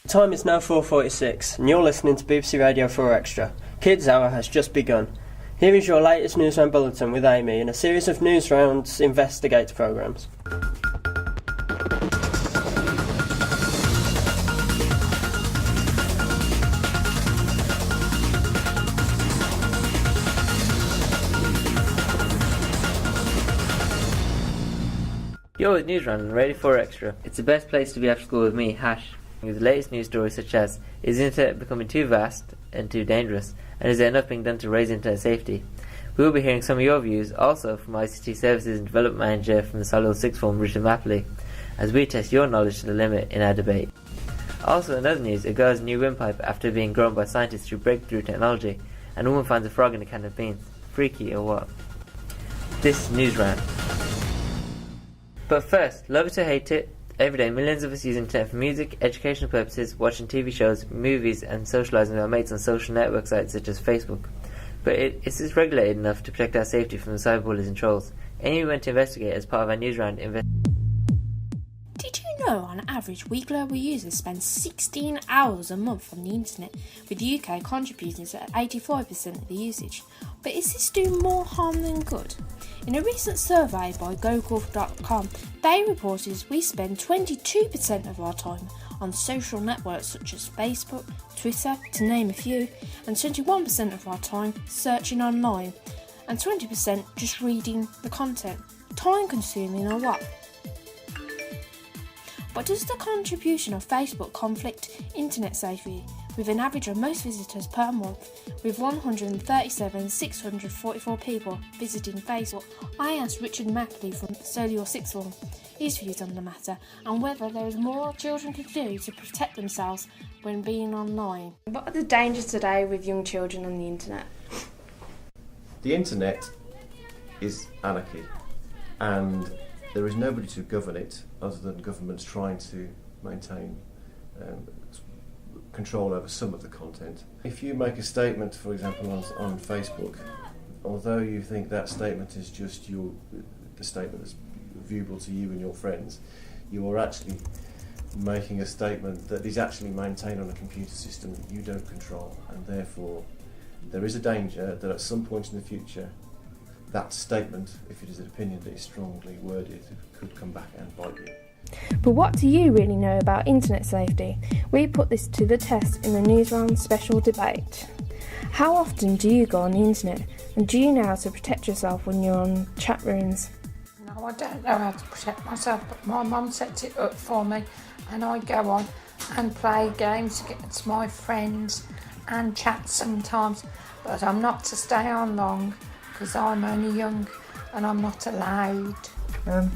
Time is now 4:46 and you're listening to BBC Radio 4 Extra. Kids Hour has just begun. Here is your latest news round bulletin with Amy in a series of news rounds investigate programmes. You're with News Round on Radio 4 Extra. It's the best place to be after school with me, Hash, with the latest news stories such as: is the internet becoming too vast and too dangerous, and is there enough being done to raise internet safety? We will be hearing some of your views, also from ICT Services and Development Manager from the Solihull Sixth Form, Richard Mapley, as we test your knowledge to the limit in our debate. Also in other news, a girl's new windpipe after being grown by scientists through breakthrough technology, and a woman finds a frog in a can of beans. Freaky or what? This is News Round. But first, love it or hate it, every day millions of us use internet for music, educational purposes, watching TV shows, movies and socialising with our mates on social network sites such as Facebook. But is this regulated enough to protect our safety from the cyberbullies and trolls? Amy went to investigate as part of our News Round Did you know on average we global users spend 16 hours a month on the internet, with the UK contributing to 85% of the usage? But is this doing more harm than good? In a recent survey by Google.com, they reported we spend 22% of our time on social networks such as Facebook, Twitter, to name a few, and 21% of our time searching online, and 20% just reading the content. Time consuming or what? But does the contribution of Facebook conflict internet safety, with an average of most visitors per month, with 137,644 people visiting Facebook? I asked Richard Mapley from Solihull Sixth Form his views on the matter and whether there is more children could do to protect themselves when being online. What are the dangers today with young children on the internet? The internet is anarchy, and there is nobody to govern it other than governments trying to maintain control over some of the content. If you make a statement, for example, on Facebook, although you think that statement is just the statement that's viewable to you and your friends, you are actually making a statement that is actually maintained on a computer system that you don't control, and therefore there is a danger that at some point in the future that statement, if it is an opinion that is strongly worded, could come back and bite you. But what do you really know about internet safety? We put this to the test in the News Round special debate. How often do you go on the internet, and do you know how to protect yourself when you're on chat rooms? No, I don't know how to protect myself, but my mum sets it up for me, and I go on and play games against my friends and chat sometimes, but I'm not to stay on long because I'm only young and I'm not allowed. When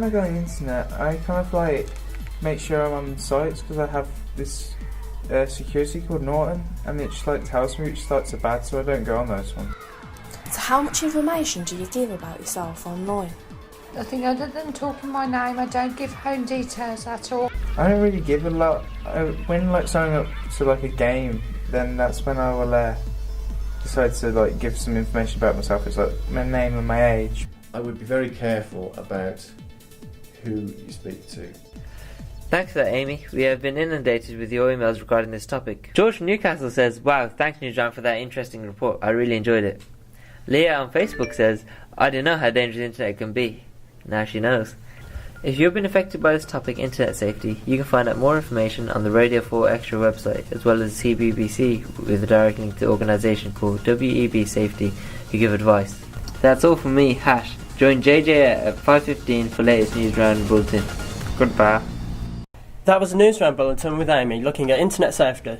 I go on the internet, I kind of make sure I'm on sites because I have this security called Norton, and it just tells me which sites are bad, so I don't go on those ones. So how much information do you give about yourself online? Nothing other than talking my name. I don't give home details at all. I don't really give a lot. When signing up to a game, then that's when I will decide to give some information about myself. It's my name and my age. I would be very careful about who you speak to. Thanks for that, Amy. We have been inundated with your emails regarding this topic. George from Newcastle says, "Wow, thanks Newsround for that interesting report. I really enjoyed it." Leah on Facebook says, "I don't know how dangerous the internet can be." Now she knows. If you've been affected by this topic, internet safety, you can find out more information on the Radio 4 Extra website, as well as CBBC with a direct link to an organisation called WEB Safety who give advice. That's all from me, Hash. Join JJ at 5:15 for latest News Round Bulletin. Goodbye. That was a News Round Bulletin with Amy looking at internet safety.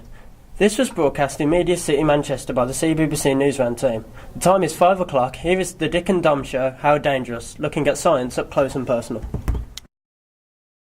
This was broadcast in Media City, Manchester by the CBBC News Round team. The time is 5 o'clock. Here is the Dick and Dom Show, How Dangerous, looking at science up close and personal.